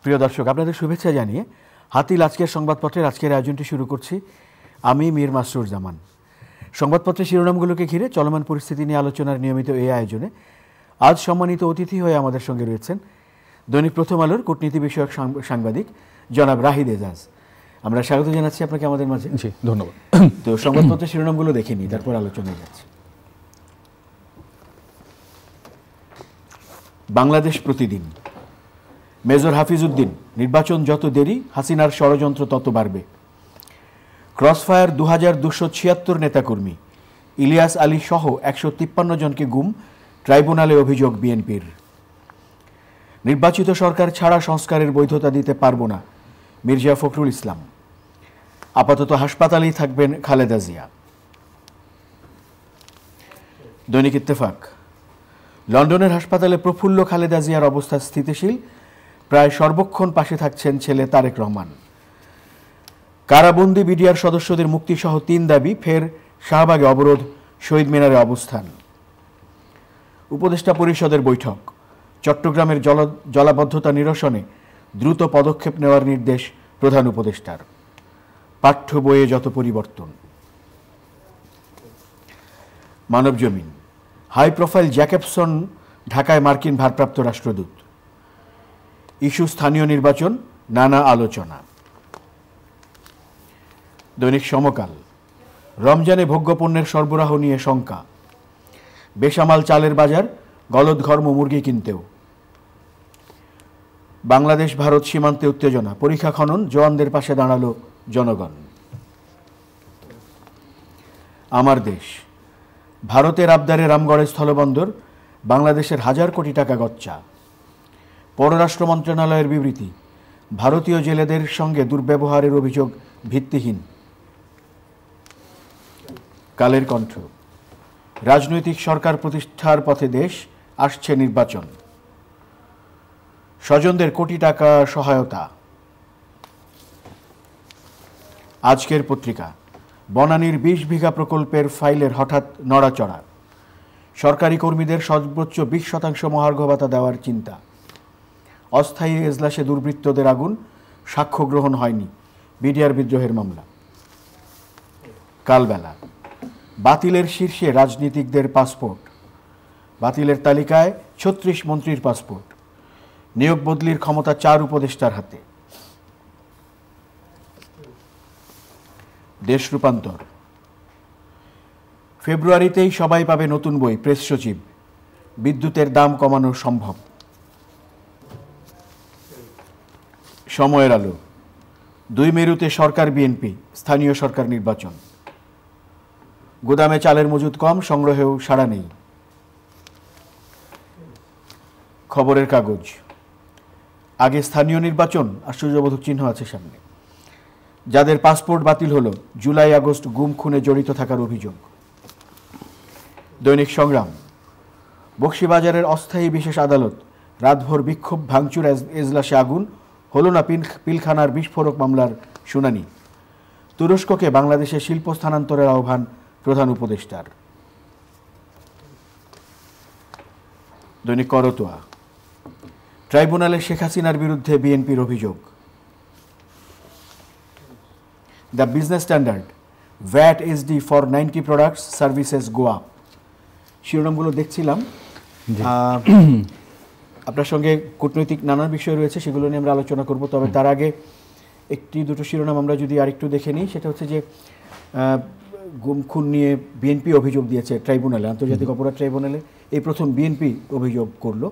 প্রিয় দর্শক, আপনাদের শুভেচ্ছা জানিয়ে হাতিল আজকের সংবাদপত্রের আজকের আয়োজনটি শুরু করছি। আমি মীর মাসরুর জামান। সংবাদপত্রের শিরোনামগুলোকে ঘিরে চলমান পরিস্থিতি নিয়ে আলোচনার নিয়মিত এই আয়োজনে আজ সম্মানিত অতিথি হয়ে আমাদের সঙ্গে রয়েছেন দৈনিক প্রথম আলোর কূটনীতি বিষয়ক সাংবাদিক জনাব রাহিদ এজাজ। আমরা স্বাগত জানাচ্ছি আপনাকে আমাদের মাঝে। জি, ধন্যবাদ। তো সংবাদপত্রের শিরোনামগুলো দেখে নিই, তারপর আলোচনায় যাচ্ছি। বাংলাদেশ প্রতিদিন। মেজর হাফিজউদ্দিন, নির্বাচন যত দেরি হাসিনার ষড়যন্ত্র তত বাড়বে। ক্রসফায়ার 2276 নেতাকর্মী, ইলিয়াস আলী সহ 153 জনকে গুম, ট্রাইব্যুনালে অভিযোগ বিএনপির। নির্বাচিত সরকার ছাড়া সংস্কারের বৈধতা দিতে পারব না, মির্জা ফখরুল ইসলাম। আপাতত হাসপাতালেই থাকবেন খালেদা জিয়া। দৈনিক ইত্তেফাক। লন্ডনের হাসপাতালে প্রফুল্ল খালেদা জিয়ার অবস্থা স্থিতিশীল, প্রায় সর্বক্ষণ পাশে থাকছেন ছেলে তারেক রহমান। কারাবন্দী বিডিআর সদস্যদের মুক্তিসহ 3 দাবি, ফের শাহবাগে অবরোধ, শহীদ মিনারে অবস্থান। উপদেষ্টা পরিষদের বৈঠক, চট্টগ্রামের জলাবদ্ধতা নিরসনে দ্রুত পদক্ষেপ নেওয়ার নির্দেশ প্রধান উপদেষ্টার। পাঠ্য বইয়ে যত পরিবর্তন। মানবজমিন। হাই প্রোফাইল জ্যাকবসন ঢাকায় মার্কিন ভারপ্রাপ্ত রাষ্ট্রদূত। ইস্যু স্থানীয় নির্বাচন, নানা আলোচনা। দৈনিক সমকাল। রমজানে ভোগ্যপণ্যের সরবরাহ নিয়ে শঙ্কা, বেসামাল চালের বাজার, গলদঘর্ম মুরগি কিনতেও। বাংলাদেশ ভারত সীমান্তে উত্তেজনা, পরীক্ষা খনন, জওয়ানদের পাশে দাঁড়ালো জনগণ। আমার দেশ। ভারতের আবদারে রামগড়ের স্থলবন্দর, বাংলাদেশের 1000 কোটি টাকা গচ্চা। পররাষ্ট্র মন্ত্রণালয়ের বিবৃতি, ভারতীয় জেলেদের সঙ্গে দুর্ব্যবহারের অভিযোগ ভিত্তিহীন। কালের কণ্ঠ। রাজনৈতিক সরকার প্রতিষ্ঠার পথে দেশ, আসছে নির্বাচন। স্বজনদের কোটি টাকা সহায়তা। আজকের পত্রিকা। বনানীর 20 বিঘা প্রকল্পের ফাইলের হঠাৎ নড়াচড়া, সরকারি কর্মীদের সর্বোচ্চ 20% মহার্ঘ ভাতা দেওয়ার চিন্তা। অস্থায়ী এজলাসে দুর্বৃত্তদের আগুন, সাক্ষ্য গ্রহণ হয়নি, বিডিআর বিদ্রোহের মামলা। কালবেলা। বাতিলের শীর্ষে রাজনীতিকদের পাসপোর্ট, বাতিলের তালিকায় 36 মন্ত্রীর পাসপোর্ট। নিয়োগ বদলির ক্ষমতা 4 উপদেষ্টার হাতে। দেশ রূপান্তর। ফেব্রুয়ারিতেই সবাই পাবে নতুন বই, প্রেস সচিব। বিদ্যুতের দাম কমানো সম্ভব। সময়ের আলো। 2 মেরুতে সরকার বিএনপি, স্থানীয় সরকার নির্বাচন। গুদামে চালের মজুদ কম, সংগ্রহেও সাড়া নেই। খবরের কাগজ। আগে স্থানীয় নির্বাচন, আশ্চর্যবোধক চিহ্ন আছে সামনে। যাদের পাসপোর্ট বাতিল হলো, জুলাই আগস্ট গুম খুনে জড়িত থাকার অভিযোগ। দৈনিক সংগ্রাম। বকশীবাজারের অস্থায়ী বিশেষ আদালত, রাতভর বিক্ষোভ, ভাঙচুর, এজলাসে আগুন, হলো না পিলখানার বিস্ফোরক মামলার শুনানি। তুরস্ককে বাংলাদেশে শিল্প স্থানান্তরের আহ্বান প্রধান উপদেষ্টার। দৈনিক করতোয়া। ট্রাইব্যুনালে শেখ হাসিনার বিরুদ্ধে বিএনপির অভিযোগ। The Business Standard, VAT SD for 90 products services go up. শিরোনামগুলো দেখছিলাম। আপনার সঙ্গে কূটনৈতিক নানান বিষয় রয়েছে, সেগুলো নিয়ে আমরা আলোচনা করব। তবে তার আগে একটি দুটো শিরোনাম আমরা যদি আরেকটু দেখে নিই, সেটা হচ্ছে যে গুম খুন নিয়ে বিএনপি অভিযোগ দিয়েছে ট্রাইব্যুনালে, আন্তর্জাতিক অপরাধ ট্রাইব্যুনালে। এই প্রথম বিএনপি অভিযোগ করলো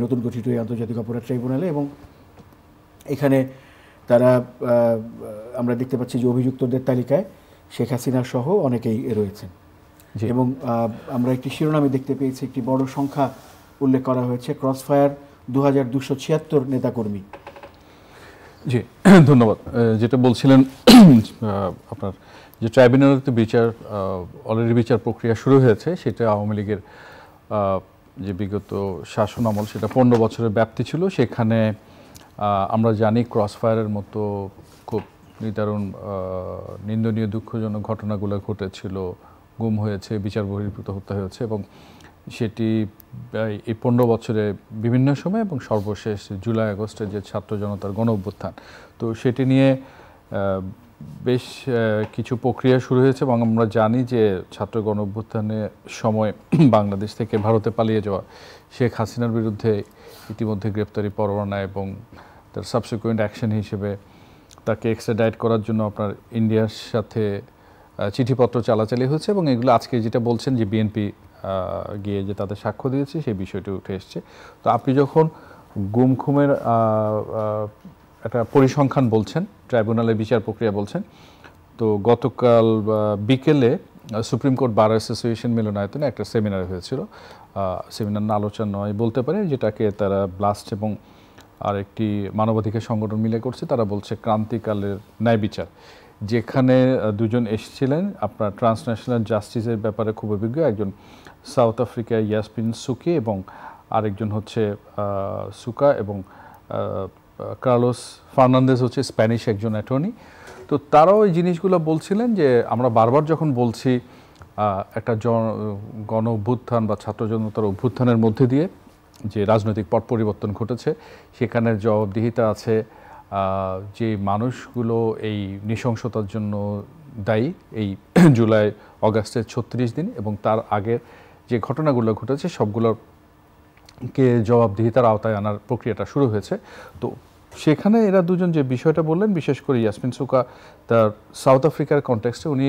নতুন গঠিত এই আন্তর্জাতিক অপরাধ ট্রাইব্যুনালে, এবং এখানে তারা আমরা দেখতে পাচ্ছি যে অভিযুক্তদের তালিকায় শেখ হাসিনা সহ অনেকেই রয়েছেন। এবং আমরা একটি শিরোনামে দেখতে পেয়েছি, একটি বড় সংখ্যা উল্লেখ করা হয়েছে, ক্রসফায়ার 2276 নেতাকর্মী। জি, ধন্যবাদ। যেটা বলছিলেন আপনার যে ট্রাইব্যুনালতে বিচার, অলরেডি বিচার প্রক্রিয়া শুরু হয়েছে, সেটা আওয়ামী লীগের যে বিগত শাসন আমল, সেটা 15 বছরের ব্যাপ্তি ছিল। সেখানে আমরা জানি ক্রসফায়ারের মতো খুব নিদারুণ নিন্দনীয় দুঃখজনক ঘটনাগুলো ঘটেছিল, গুম হয়েছে, বিচার বহির্ভূত হত্যা হয়েছে, এবং সেটি এই 15 বছরে বিভিন্ন সময় এবং সর্বশেষ জুলাই আগস্টে যে ছাত্র জনতার গণ অভ্যুত্থান, তো সেটি নিয়ে বেশ কিছু প্রক্রিয়া শুরু হয়েছে এবং আমরা জানি যে ছাত্র গণ অভ্যুত্থানের সময় বাংলাদেশ থেকে ভারতে পালিয়ে যাওয়া শেখ হাসিনার বিরুদ্ধে ইতিমধ্যে গ্রেপ্তারি পরোয়ানা এবং তার সাবসিকুয়েন্ট অ্যাকশন হিসেবে তাকে এক্সট্রাডাইট করার জন্য আপনার ইন্ডিয়ার সাথে চিঠিপত্র চালাচালি হয়েছে এবং এগুলো আজকে যেটা বলছেন যে বিএনপি গিয়ে যে তাদের সাক্ষ্য দিয়েছে সেই বিষয়টি উঠে এসছে। তো আপনি যখন গুম খুমের একটা পরিসংখ্যান বলছেন, ট্রাইব্যুনালের বিচার প্রক্রিয়া বলছেন, তো গতকাল বিকেলে সুপ্রিম কোর্ট বার অ্যাসোসিয়েশন মিলনায়তনে একটা সেমিনার হয়েছিল। সেমিনার না আলোচনা নয় বলতে পারে, যেটাকে তারা ব্লাস্ট এবং আর একটি মানবাধিকার সংগঠন মিলে করছে। তারা বলছে ক্রান্তিকালের ন্যায় বিচার, যেখানে দুজন এসেছিলেন আপনার ট্রান্সন্যাশনাল জাস্টিসের ব্যাপারে খুব অভিজ্ঞ, একজন সাউথ আফ্রিকায় ইয়াসমিন সুকি এবং আরেকজন হচ্ছে সুকা এবং কার্লোস ফার্নান্দেজ হচ্ছে স্প্যানিশ একজন অ্যাটর্নি। তো তারাও এই জিনিসগুলো বলছিলেন যে আমরা বারবার যখন বলছি একটা গণ অভ্যুত্থান বা ছাত্র জনতার অভ্যুত্থানের মধ্যে দিয়ে যে রাজনৈতিক পট পরিবর্তন ঘটেছে, সেখানে জবাবদিহিতা আছে। যে মানুষগুলো এই নৃশংসতার জন্য দায়ী, এই জুলাই অগাস্টের 36 দিন এবং তার আগের যে ঘটনাগুলো ঘটেছে সবগুলোকে জবাবদিহিতার আওতায় আনার প্রক্রিয়াটা শুরু হয়েছে। তো সেখানে এরা দুজন যে বিষয়টা বললেন, বিশেষ করে ইয়াসমিন সুকা তার সাউথ আফ্রিকার কনটেক্সটে, উনি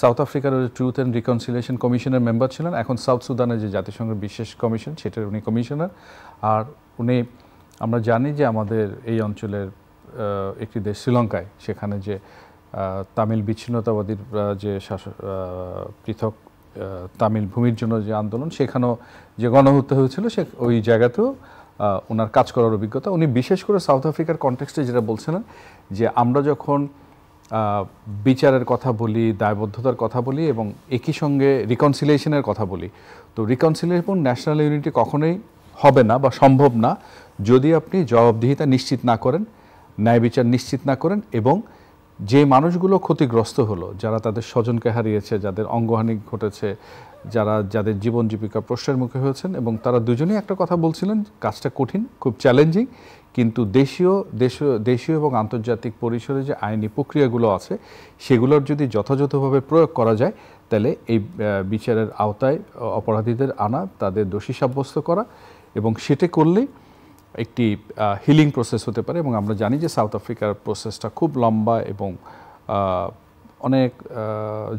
সাউথ আফ্রিকার ট্রুথ অ্যান্ড রিকনসিলিয়েশন কমিশনের মেম্বার ছিলেন, এখন সাউথ সুদানের যে জাতিসংঘের বিশেষ কমিশন সেটার উনি কমিশনার। আর উনি, আমরা জানি যে আমাদের এই অঞ্চলের একটি দেশ শ্রীলঙ্কায়, সেখানে যে তামিল বিচ্ছিন্নতাবাদীর যে পৃথক তামিল ভূমির জন্য যে আন্দোলন, সেখানেও যে গণহত্যা হয়েছিল, সে ওই জায়গাতেও ওনার কাজ করার অভিজ্ঞতা। উনি বিশেষ করে সাউথ আফ্রিকার কনটেক্সটে যেটা বলছিলেন যে আমরা যখন বিচারের কথা বলি, দায়বদ্ধতার কথা বলি এবং একই সঙ্গে রিকনসিলিয়েশনের কথা বলি, তো রিকনসিলিয়েশন ন্যাশনাল ইউনিটি কখনোই হবে না বা সম্ভব না যদি আপনি জবাবদিহিতা নিশ্চিত না করেন, ন্যায় বিচার নিশ্চিত না করেন এবং যে মানুষগুলো ক্ষতিগ্রস্ত হলো, যারা তাদের স্বজনকে হারিয়েছে, যাদের অঙ্গহানি ঘটেছে, যাদের জীবন জীবিকা প্রশ্নের মুখে হয়েছেন, এবং তারা দুজনেই একটা কথা বলছিলেন, কাজটা কঠিন, খুব চ্যালেঞ্জিং, কিন্তু দেশীয় এবং আন্তর্জাতিক পরিসরে যে আইনি প্রক্রিয়াগুলো আছে সেগুলোর যদি যথাযথভাবে প্রয়োগ করা যায়, তাহলে এই বিচারের আওতায় অপরাধীদের আনা, তাদের দোষী সাব্যস্ত করা, এবং সেটা করলেই একটি হিলিং প্রসেস হতে পারে। এবং আমরা জানি যে সাউথ আফ্রিকার প্রসেসটা খুব লম্বা এবং অনেক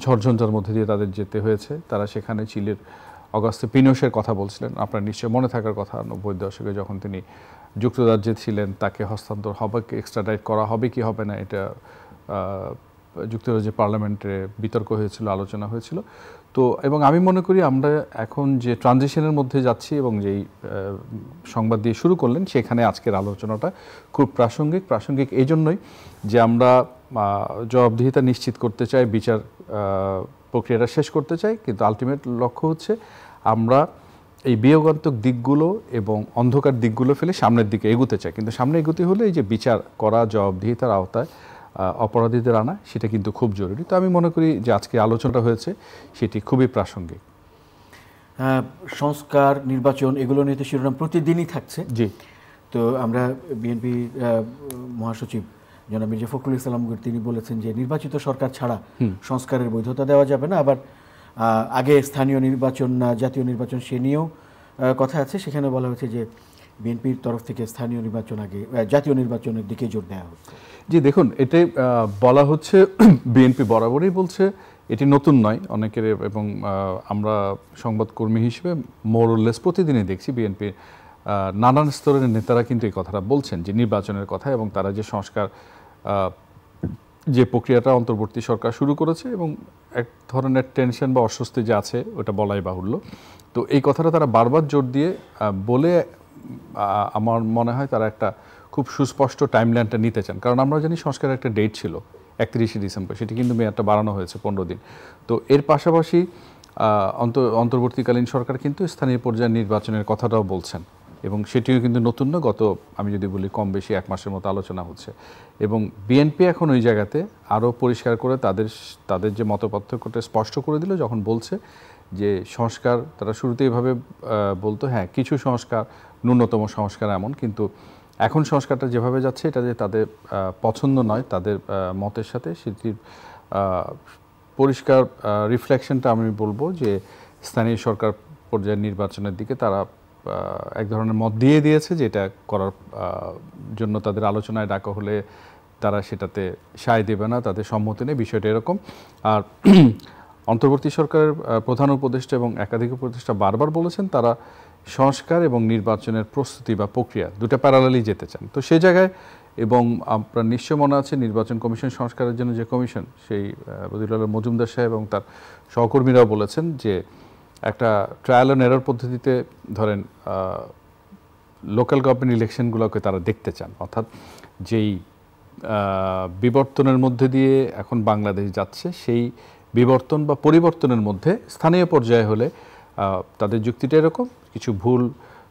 ঝড়ঝঞ্ঝার মধ্যে দিয়ে তাদের যেতে হয়েছে। তারা সেখানে চিলির অগাস্তে পিনোশের কথা বলছিলেন, আপনার নিশ্চয় মনে থাকার কথা, 90 দশকে যখন তিনি যুক্তরাজ্যে ছিলেন, তাকে হস্তান্তর হবে, এক্সট্রাডাইট করা হবে কি হবে না, এটা যুক্তরাজ্যের পার্লামেন্টে বিতর্ক হয়েছিল, আলোচনা হয়েছিল। তো এবং আমি মনে করি আমরা এখন যে ট্রানজিশনের মধ্যে যাচ্ছি এবং যেই সংবাদ দিয়ে শুরু করলেন, সেখানে আজকের আলোচনাটা খুব প্রাসঙ্গিক এই জন্যই যে আমরা জবাবদিহিতা নিশ্চিত করতে চাই, বিচার প্রক্রিয়াটা শেষ করতে চাই, কিন্তু আলটিমেট লক্ষ্য হচ্ছে আমরা এই বিয়োগান্তক দিকগুলো এবং অন্ধকার দিকগুলো ফেলে সামনের দিকে এগোতে চাই। কিন্তু সামনে এগোতে হলে এই যে বিচার করা, জবাবদিহিতার আওতায় অপরাধীদের আনা, সেটা কিন্তু খুব জরুরি। তো আমি মনে করি যে আজকে আলোচনাটা হয়েছে সেটি খুবই প্রাসঙ্গিক। সংস্কার, নির্বাচন, এগুলো নিয়ে তো শিরোনাম প্রতিদিনই থাকছে। জি, তো আমরা বিএনপি মহাসচিব জনাব মির্জা ফখরুল ইসলাম তিনি বলেছেন যে নির্বাচিত সরকার ছাড়া সংস্কারের বৈধতা দেওয়া যাবে না। আবার আগে স্থানীয় নির্বাচন না জাতীয় নির্বাচন, সে নিয়েও কথা আছে। সেখানে বলা হয়েছে যে বিএনপির তরফ থেকে স্থানীয় নির্বাচন আগে, জাতীয় নির্বাচনের দিকে জোর দেওয়া হচ্ছে। জি, দেখুন, এটাই বলা হচ্ছে, বিএনপি বরাবরই বলছে, এটি নতুন নয় অনেকের, এবং আমরা সংবাদকর্মী হিসেবে মোরলেস প্রতিদিনই দেখছি বিএনপির নানান স্তরের নেতারা কিন্তু এই কথাটা বলছেন যে নির্বাচনের কথা, এবং তারা যে সংস্কার যে প্রক্রিয়াটা অন্তর্বর্তী সরকার শুরু করেছে এবং এক ধরনের টেনশন বা অস্বস্তি যে আছে ওটা বলাই বাহুল্য। তো এই কথাটা তারা বারবার জোর দিয়ে বলে আমার মনে হয় তারা একটা খুব সুস্পষ্ট টাইমলাইনটা নিতে চান। কারণ আমরা জানি সংস্কারের একটা ডেট ছিল 31শে ডিসেম্বর, সেটি কিন্তু মেয়াদটা বাড়ানো হয়েছে 15 দিন। তো এর পাশাপাশি অন্তর্বর্তীকালীন সরকার কিন্তু স্থানীয় পর্যায়ে নির্বাচনের কথাটাও বলছেন, এবং সেটিও কিন্তু নতুন না, গত আমি যদি বলি কম বেশি 1 মাসের মতো আলোচনা হচ্ছে। এবং বিএনপি এখন ওই জায়গাতে আরও পরিষ্কার করে তাদের যে মতপার্থক্যটা স্পষ্ট করে দিল, যখন বলছে যে সংস্কার তারা শুরুতে এভাবে বলতো, হ্যাঁ কিছু সংস্কার, ন্যূনতম সংস্কার এমন, কিন্তু এখন সংস্কারটা যেভাবে যাচ্ছে এটা যে তাদের পছন্দ নয়, তাদের মতের সাথে সেটির পরিষ্কার রিফ্লেকশনটা আমি বলবো যে স্থানীয় সরকার পর্যায়ের নির্বাচনের দিকে তারা এক ধরনের মত দিয়ে দিয়েছে, যে এটা করার জন্য তাদের আলোচনায় ডাকা হলে তারা সেটাতে সায় দেবে না, তাদের সম্মতি নেই, বিষয়টা এরকম। আর অন্তর্বর্তী সরকারের প্রধান উপদেষ্টা এবং একাধিক উপদেষ্টা বারবার বলেছেন তারা সংস্কার এবং নির্বাচনের প্রস্তুতি বা প্রক্রিয়া দুটো প্যারালালি যেতে চান। তো সেই জায়গায়, এবং আপনার নিশ্চয় মনে আছে নির্বাচন কমিশন সংস্কারের জন্য যে কমিশন, সেই বদিউল আলম মজুমদার সাহেব এবং তার সহকর্মীরাও বলেছেন যে একটা ট্রায়াল অ্যান্ড এরর পদ্ধতিতে ধরেন লোকাল গভর্নমেন্ট ইলেকশনগুলোকে তারা দেখতে চান, অর্থাৎ যেই বিবর্তনের মধ্যে দিয়ে এখন বাংলাদেশ যাচ্ছে সেই বিবর্তন বা পরিবর্তনের মধ্যে স্থানীয় পর্যায়ে হলে তাদের যুক্তিটা এরকম, কিছু ভুল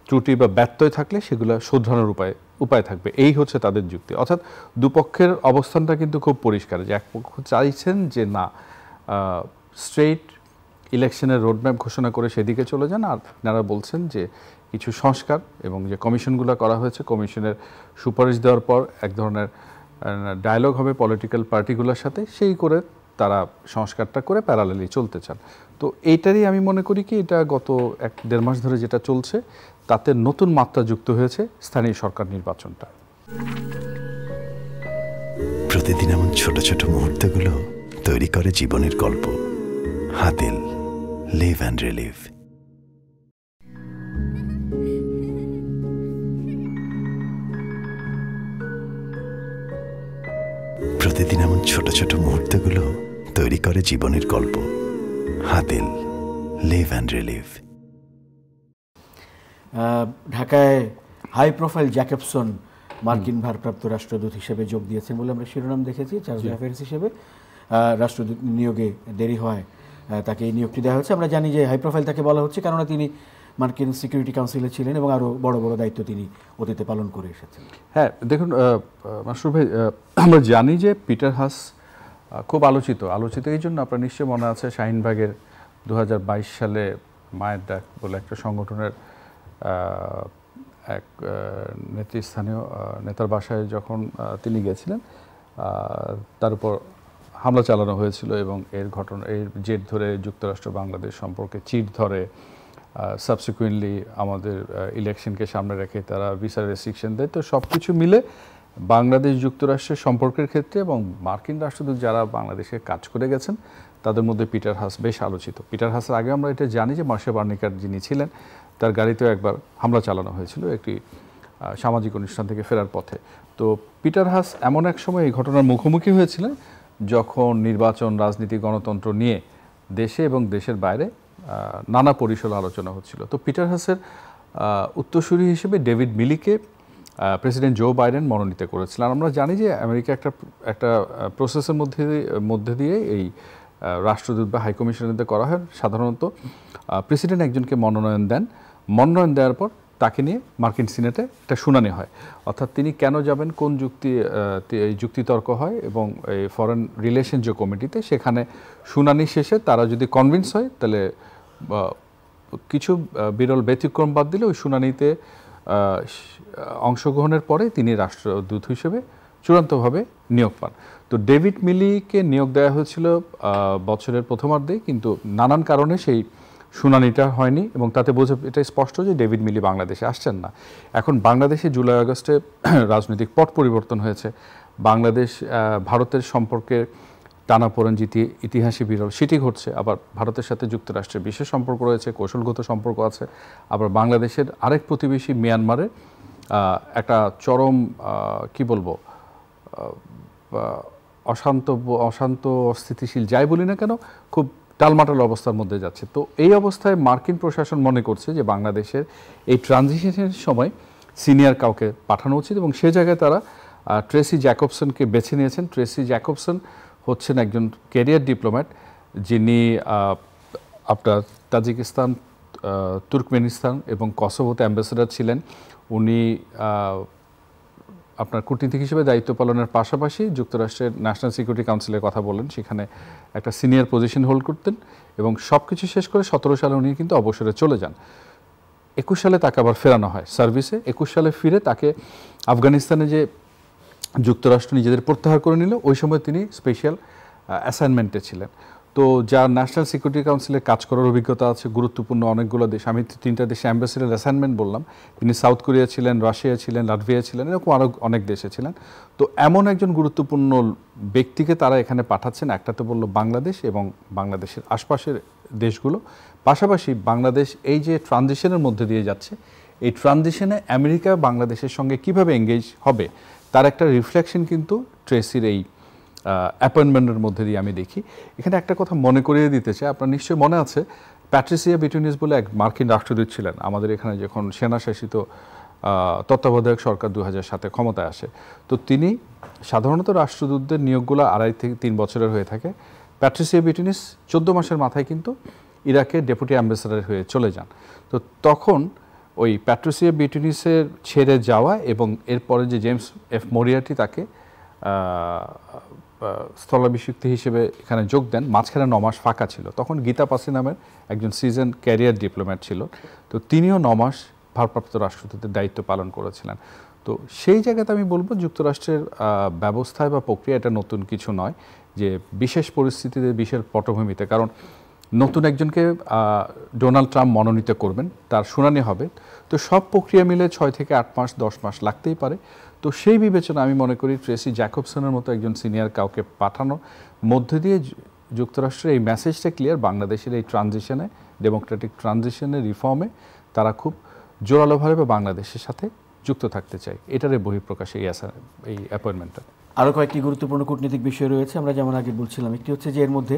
ত্রুটি বা ব্যত্যয় থাকলে সেগুলো শোধরানোর উপায় থাকবে, এই হচ্ছে তাদের যুক্তি। অর্থাৎ দুপক্ষের অবস্থানটা কিন্তু খুব পরিষ্কার, যে এক পক্ষ চাইছেন যে না স্ট্রেইট ইলেকশনের রোডম্যাপ ঘোষণা করে সেদিকে চলে যান, আর আপনারা বলছেন যে কিছু সংস্কার এবং যে কমিশনগুলো করা হয়েছে কমিশনের সুপারিশ দেওয়ার পর এক ধরনের ডায়ালগ হবে পলিটিক্যাল পার্টিগুলোর সাথে, সেই করে তারা সংস্কারটা করে প্যারালালি চলতে চান। তো এইটারই আমি মনে করি কি এটা গত 1-1.5 মাস ধরে যেটা চলছে তাতে নতুন মাত্রা যুক্ত হয়েছে স্থানীয় সরকার নির্বাচনটা। প্রতিদিন এমন ছোট ছোট মুহূর্তগুলো তৈরি করে জীবনের গল্প। Hatil, live and relieve. প্রতিদিন এমন ছোট ছোট মুহূর্তগুলো তৈরি করে জীবনের গল্প। Hatil, live and relieve. ঢাকায় হাই প্রোফাইল জ্যাকবসন মার্কিন ভারপ্রাপ্ত রাষ্ট্রদূত হিসেবে যোগ দিয়েছেন বলে আমরা শিরোনাম দেখেছি। চার্জ অ্যাফেয়ার্স হিসেবে রাষ্ট্রদূত নিয়োগে দেরি হয়, তাকে এই নিয়োগটি দেওয়া হচ্ছে। আমরা জানি যে হাই প্রোফাইল তাকে বলা হচ্ছে কারণ তিনি মার্কিন সিকিউরিটি কাউন্সিলে ছিলেন এবং আরও বড় বড় দায়িত্ব তিনি অতীতে পালন করে এসেছেন। হ্যাঁ দেখুন মাসুর ভাই, আমরা জানি যে পিটার হাস খুব আলোচিত এই জন্য আপনার নিশ্চয় মনে আছে শাহিনবাগের 2022 সালে মায়ের ডাক বলে একটা সংগঠনের এক নেতৃস্থানীয় নেতার বাসায় যখন তিনি গেছিলেন, তার উপর হামলা চালানো হয়েছিল এবং এর জের ধরে যুক্তরাষ্ট্র বাংলাদেশ সম্পর্কে চিট ধরে, সাবসিকুয়েন্টলি আমাদের ইলেকশনকে সামনে রেখে তারা ভিসা রেস্ট্রিকশন দেয়। তো সব কিছু মিলে বাংলাদেশ যুক্তরাষ্ট্রের সম্পর্কের ক্ষেত্রে এবং মার্কিন রাষ্ট্রদূত যারা বাংলাদেশে কাজ করে গেছেন তাদের মধ্যে পিটার হাস বেশ আলোচিত। পিটার হাসের আগে আমরা এটা জানি যে মার্শা বার্নিকার যিনি ছিলেন তার গাড়িতেও একবার হামলা চালানো হয়েছিল একটি সামাজিক অনুষ্ঠান থেকে ফেরার পথে। তো পিটার হাস এমন এক সময় এই ঘটনার মুখোমুখি হয়েছিলেন যখন নির্বাচন, রাজনীতি, গণতন্ত্র নিয়ে দেশে এবং দেশের বাইরে নানা পরিসর আলোচনা হচ্ছিল। তো পিটার হাসের উত্তরসূরি হিসেবে ডেভিড মিলিকে প্রেসিডেন্ট জো বাইডেন মনোনীত করেছিলেন। আমরা জানি যে আমেরিকা একটা প্রসেসের মধ্যে দিয়ে এই রাষ্ট্রদূত বা হাইকমিশনারদের করা হয়। সাধারণত প্রেসিডেন্ট একজনকে মনোনয়ন দেন, মনোনয়ন দেওয়ার পর তাকে নিয়ে মার্কিন সিনেটে একটা শুনানি হয়, অর্থাৎ তিনি কেন যাবেন, কোন যুক্তিতর্ক হয় এবং এই ফরেন রিলেশন যে কমিটিতে, সেখানে শুনানি শেষে তারা যদি কনভিন্স হয় তাহলে কিছু বিরল ব্যতিক্রম বাদ দিলে ওই শুনানিতে অংশগ্রহণের পরে তিনি রাষ্ট্রদূত হিসেবে চূড়ান্তভাবে নিয়োগ পান। তো ডেভিড মিলিকে নিয়োগ দেওয়া হয়েছিল বছরের প্রথমার্ধে, কিন্তু নানান কারণে সেই শুনানিটা হয়নি এবং তাতে এটা স্পষ্ট যে ডেভিড মিলি বাংলাদেশে আসছেন না। এখন বাংলাদেশে জুলাই আগস্টে রাজনৈতিক পট পরিবর্তন হয়েছে, বাংলাদেশ ভারতের সম্পর্কে টানাপোড়েন ইতিহাসে বিরল সেটি ঘটছে। আবার ভারতের সাথে যুক্তরাষ্ট্রের বিশেষ সম্পর্ক রয়েছে, কৌশলগত সম্পর্ক আছে। আবার বাংলাদেশের আরেক প্রতিবেশী মিয়ানমারে একটা চরম কি বলবো অশান্ত অস্থিতিশীল যাই বলি না কেন, খুব টালমাটাল অবস্থার মধ্যে যাচ্ছে। তো এই অবস্থায় মার্কিন প্রশাসন মনে করছে যে বাংলাদেশের এই ট্রানজিশনের সময় সিনিয়র কাউকে পাঠানো উচিত এবং সে জায়গায় তারা ট্রেসি জ্যাকবসনকে বেছে নিয়েছেন। ট্রেসি জ্যাকবসন হচ্ছেন একজন ক্যারিয়ার ডিপ্লোম্যাট, যিনি আপনার তাজিকিস্তান, তুর্কমেনিস্তান এবং কসোভোতে অ্যাম্বাসেডর ছিলেন। উনি আপনার কূটনীতিক হিসেবে দায়িত্ব পালনের পাশাপাশি যুক্তরাষ্ট্রের ন্যাশনাল সিকিউরিটি কাউন্সিলের কথা বলেন, সেখানে একটা সিনিয়র পজিশন হোল্ড করতেন এবং সব কিছু শেষ করে 17 সালে উনি কিন্তু অবসরে চলে যান। 21 সালে তাকে আবার ফেরানো হয় সার্ভিসে। 21 সালে ফিরে তাকে আফগানিস্তানে যে যুক্তরাষ্ট্র নিজেদের প্রত্যাহার করে নিল, ওই সময় তিনি স্পেশাল অ্যাসাইনমেন্টে ছিলেন। তো যার ন্যাশনাল সিকিউরিটি কাউন্সিলে কাজ করার অভিজ্ঞতা আছে, গুরুত্বপূর্ণ অনেকগুলো দেশ, আমি 3টা দেশে অ্যাম্বাসেডার অ্যাসাইনমেন্ট বললাম, তিনি সাউথ কোরিয়া ছিলেন, রাশিয়া ছিলেন, লাটভিয়া ছিলেন, এরকম আরও অনেক দেশে ছিলেন। তো এমন একজন গুরুত্বপূর্ণ ব্যক্তিকে তারা এখানে পাঠাচ্ছেন, একটা তো বললো বাংলাদেশ এবং বাংলাদেশের আশপাশের দেশগুলো, পাশাপাশি বাংলাদেশ এই যে ট্রানজিশনের মধ্যে দিয়ে যাচ্ছে, এই ট্রানজিশনে আমেরিকা বাংলাদেশের সঙ্গে কিভাবে এঙ্গেজ হবে তার একটা রিফ্লেকশন কিন্তু ট্রেসির এই অ্যাপয়েন্টমেন্টের মধ্যে দিয়ে আমি দেখি। এখানে একটা কথা মনে করিয়ে দিতে চাই, আপনার নিশ্চয়ই মনে আছে প্যাট্রিসিয়া বিটুনিস বলে এক মার্কিন রাষ্ট্রদূত ছিলেন আমাদের এখানে যখন সেনাশাসিত তত্ত্বাবধায়ক সরকার 2007 ক্ষমতায় আসে। তো তিনি সাধারণত রাষ্ট্রদূতদের নিয়োগগুলো 2.5 থেকে 3 বছরের হয়ে থাকে। প্যাট্রিসিয়া বিটুনিস 14 মাসের মাথায় কিন্তু ইরাকে ডেপুটি অ্যাম্বাসেডার হয়ে চলে যান। তো তখন ওই প্যাট্রিসিয়া বিটুনিসের ছেড়ে যাওয়া এবং এরপরে যে জেমস এফ মরিয়ার্টি তাকে স্থলাভিষিক্ত হিসেবে এখানে যোগ দেন, মাঝখানে 9 মাস ফাঁকা ছিল। তখন গীতা পাসি নামের একজন সিজন ক্যারিয়ার ডিপ্লোম্যাট ছিল, তো তিনিও 9 মাস ভারপ্রাপ্ত রাষ্ট্রদূতের দায়িত্ব পালন করেছিলেন। তো সেই জায়গাতে আমি বলবো যুক্তরাষ্ট্রের ব্যবস্থায় বা প্রক্রিয়া এটা নতুন কিছু নয়, যে বিশেষ পরিস্থিতিতে বিশেষ পটভূমিতে, কারণ নতুন একজনকে ডোনাল্ড ট্রাম্প মনোনীত করবেন, তার শুনানি হবে, তো সব প্রক্রিয়া মিলে 6 থেকে 8 মাস 10 মাস লাগতেই পারে। তো সেই বিবেচনা আমি মনে করি ট্রেসি জ্যাকবসনের মতো একজন সিনিয়র কাউকে পাঠানোর মধ্যে দিয়ে যুক্তরাষ্ট্রের এই মেসেজটা ক্লিয়ার, বাংলাদেশের এই ট্রানজিশনে, ডেমোক্রেটিক ট্রানজিশনে, রিফর্মে তারা খুব জোরালোভাবে বাংলাদেশের সাথে যুক্ত থাকতে চায়। এটারে বহিঃপ্রকাশ এই অ্যাপয়েন্টমেন্টটা। আরও কয়েকটি গুরুত্বপূর্ণ কূটনৈতিক বিষয় রয়েছে, আমরা যেমন আগে বলছিলাম। একটি হচ্ছে যে এর মধ্যে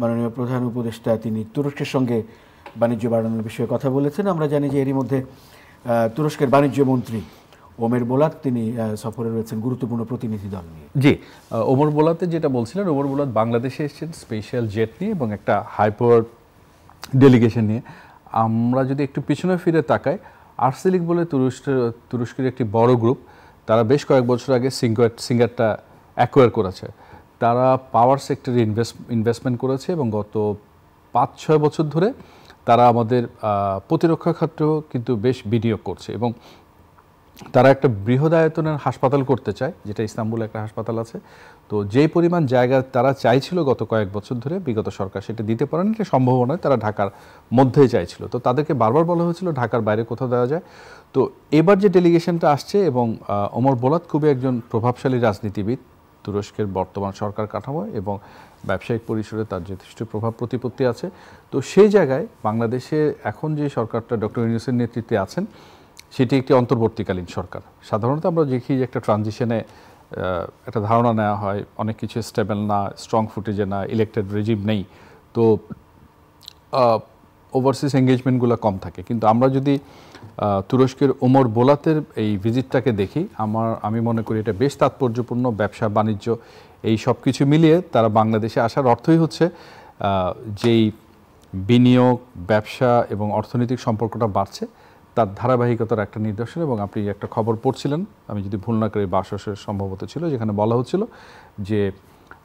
মাননীয় প্রধান উপদেষ্টা তিনি তুরস্কের সঙ্গে বাণিজ্য বাড়ানোর বিষয়ে কথা বলেছেন। আমরা জানি যে এরই মধ্যে তুরস্কের বাণিজ্য মন্ত্রী ওমর বোলাত তিনি সফরে রয়েছেন গুরুত্বপূর্ণ প্রতিনিধি দল নিয়ে। জি, ওমর বোলাতে যেটা বলছিলেন, ওমর বোলাত বাংলাদেশে এসেছেন স্পেশাল জেট নিয়ে এবং একটা হাইপাওয়ার ডেলিগেশন নিয়ে। আমরা যদি একটু পিছনে ফিরে তাকাই, আর্সেলিক বলে তুরস্কের একটি বড় গ্রুপ, তারা বেশ কয়েক বছর আগে সিঙ্গারটা অ্যাকোয়ার করেছে। তারা পাওয়ার সেক্টরে ইনভেস্টমেন্ট করেছে এবং গত 5-6 বছর ধরে তারা আমাদের প্রতিরক্ষা খাতেও কিন্তু বেশ বিনিয়োগ করছে এবং তারা একটা বৃহদায়তনের হাসপাতাল করতে চায়, যেটা ইস্তাম্বুলে একটা হাসপাতাল আছে। তো যেই পরিমাণ জায়গা তারা চাইছিল গত কয়েক বছর ধরে, বিগত সরকার সেটা দিতে পারেনি, এটা সম্ভব নয়, তারা ঢাকার মধ্যেই চাইছিল। তো তাদেরকে বারবার বলা হয়েছিল ঢাকার বাইরে কোথাও দেওয়া যায়। তো এবার যে ডেলিগেশনটা আসছে, এবং ওমর বোলাত খুবই একজন প্রভাবশালী রাজনীতিবিদ, তুরস্কের বর্তমান সরকার কাঠামো এবং ব্যবসায়িক পরিসরে তার যথেষ্ট প্রভাব প্রতিপত্তি আছে। তো সেই জায়গায় বাংলাদেশে এখন যে সরকারটা ডক্টর ইউনূসের নেতৃত্বে আছেন, সেটি একটি অন্তর্বর্তীকালীন সরকার। সাধারণত আমরা দেখি যে একটা ট্রানজিশনে একটা ধারণা নেওয়া হয় অনেক কিছু স্টেবল না, স্ট্রং ফুটেজে না, ইলেক্টেড রেজিম নেই, তো ওভারসিজ এঙ্গেজমেন্টগুলো কম থাকে। কিন্তু আমরা যদি তুরস্কের ওমর বোলাতের এই ভিজিটটাকে দেখি, আমি মনে করি এটা বেশ তাৎপর্যপূর্ণ। ব্যবসা বাণিজ্য এই সব কিছু মিলিয়ে তারা বাংলাদেশে আসার অর্থই হচ্ছে যেই বিনিয়োগ, ব্যবসা এবং অর্থনৈতিক সম্পর্কটা বাড়ছে, তার ধারাবাহিকতার একটা নিদর্শন। এবং আপনি একটা খবর পড়ছিলেন, আমি যদি ভুল না করি বাসসের সম্ভবত ছিল, যেখানে বলা হচ্ছিল যে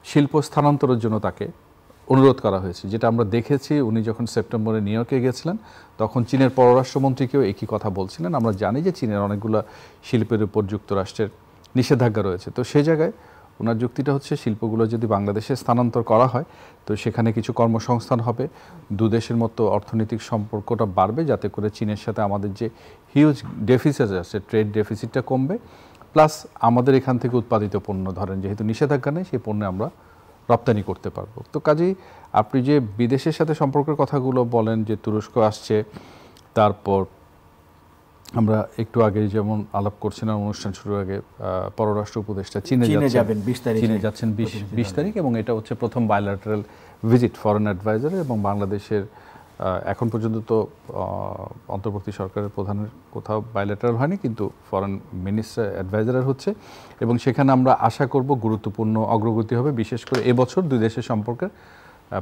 শিল্প স্থানান্তরের জন্য তাকে অনুরোধ করা হয়েছে, যেটা আমরা দেখেছি উনি যখন সেপ্টেম্বরে নিউ ইয়র্কে গেছিলেন, তখন চীনের পররাষ্ট্রমন্ত্রীকেও একই কথা বলছিলেন। আমরা জানি যে চীনের অনেকগুলো শিল্পের উপর যুক্তরাষ্ট্রের নিষেধাজ্ঞা রয়েছে। তো সেই জায়গায় ওনার যুক্তিটা হচ্ছে শিল্পগুলো যদি বাংলাদেশে স্থানান্তর করা হয়, তো সেখানে কিছু কর্মসংস্থান হবে, দুদেশের মতো অর্থনৈতিক সম্পর্কটা বাড়বে, যাতে করে চীনের সাথে আমাদের যে হিউজ ডেফিসিট আছে, ট্রেড ডেফিসিটটা কমবে, প্লাস আমাদের এখান থেকে উৎপাদিত পণ্য, ধরেন যেহেতু নিষেধাজ্ঞা নেই, সেই পণ্যে আমরা রপ্তানি করতে পারবো। তো কাজেই আপনি যে বিদেশের সাথে সম্পর্কের কথাগুলো বলেন, যে তুরস্ক আসছে, তারপর আমরা একটু আগে যেমন আলাপ করছিলাম অনুষ্ঠান শুরুর আগে, পররাষ্ট্র উপদেষ্টা চীনে যাচ্ছেন 20 তারিখ, এবং এটা হচ্ছে প্রথম বাইল্যাটারাল ভিজিট ফরেন অ্যাডভাইজার। এবং বাংলাদেশের এখন পর্যন্ত তো অন্তর্বর্তী সরকারের প্রধানের কোথাও বাইল্যাটারাল হয়নি, কিন্তু ফরেন মিনিস্টার অ্যাডভাইজারের হচ্ছে, এবং সেখানে আমরা আশা করব গুরুত্বপূর্ণ অগ্রগতি হবে, বিশেষ করে এবছর দুই দেশের সম্পর্কের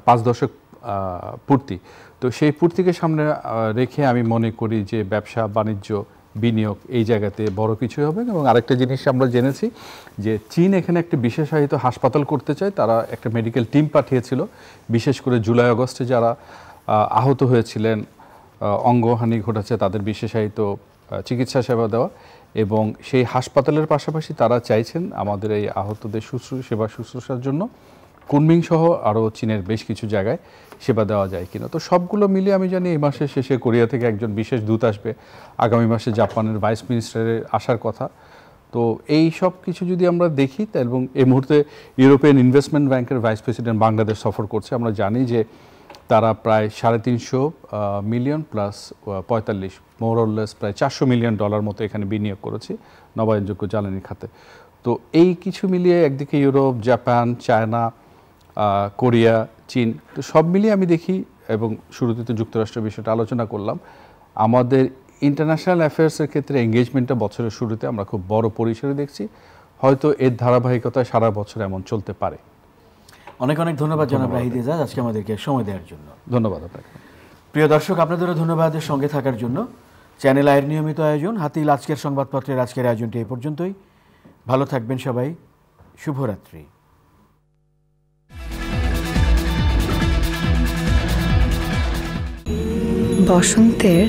5 দশক পূর্তি। তো সেই পূর্তিকে সামনে রেখে আমি মনে করি যে ব্যবসা বাণিজ্য বিনিয়োগ এই জায়গাতে বড় কিছু হবে। এবং আরেকটা জিনিস আমরা জেনেছি যে চীন এখানে একটা বিশেষায়িত হাসপাতাল করতে চায়, তারা একটা মেডিকেল টিম পাঠিয়েছিল, বিশেষ করে জুলাই আগস্টে যারা আহত হয়েছিলেন, অঙ্গহানি ঘটেছে, তাদের বিশেষায়িত চিকিৎসা সেবা দেওয়া। এবং সেই হাসপাতালের পাশাপাশি তারা চাইছেন আমাদের এই আহতদের সেবা শুশ্রূষার জন্য কুনমিং সহ আরও চীনের বেশ কিছু জায়গায় সেবা দেওয়া যায় কিনা। তো সবগুলো মিলিয়ে আমি জানি এই মাসের শেষে কোরিয়া থেকে একজন বিশেষ দূত আসবে, আগামী মাসে জাপানের ভাইস মিনিস্টারের আসার কথা। তো এই সব কিছু যদি আমরা দেখি, এবং এই মুহূর্তে ইউরোপিয়ান ইনভেস্টমেন্ট ব্যাংকের ভাইস প্রেসিডেন্ট বাংলাদেশ সফর করছে। আমরা জানি যে তারা প্রায় 350 মিলিয়ন প্লাস 45 মোরলেস প্রায় $400 মিলিয়ন মতো এখানে বিনিয়োগ করেছে নবায়নযোগ্য জ্বালানি খাতে। তো এই কিছু মিলিয়ে একদিকে ইউরোপ, জাপান, চায়না, কোরিয়া, চীন, তো সব মিলিয়ে আমি দেখি, এবং শুরুতে তো যুক্তরাষ্ট্রের বিষয়টা আলোচনা করলাম, আমাদের ইন্টারন্যাশনাল অ্যাফেয়ার্সের ক্ষেত্রে এঙ্গেজমেন্টটা বছরের শুরুতে আমরা খুব বড় পরিসরে দেখছি। হয়তো এর ধারাবাহিকতায় সারা বছর এমন চলতে পারে। অনেক অনেক ধন্যবাদ জনাব রাহিদ এজাজ আজকে আমাদেরকে সময় দেওয়ার জন্য। ধন্যবাদ আপনাকে। প্রিয় দর্শক, আপনাদেরও ধন্যবাদ সঙ্গে থাকার জন্য। চ্যানেল আয়ের নিয়মিত আয়োজন হাতিল আজকের সংবাদপত্রের আজকের আয়োজনটি এই পর্যন্তই। ভালো থাকবেন সবাই, শুভরাত্রি। বসন্তের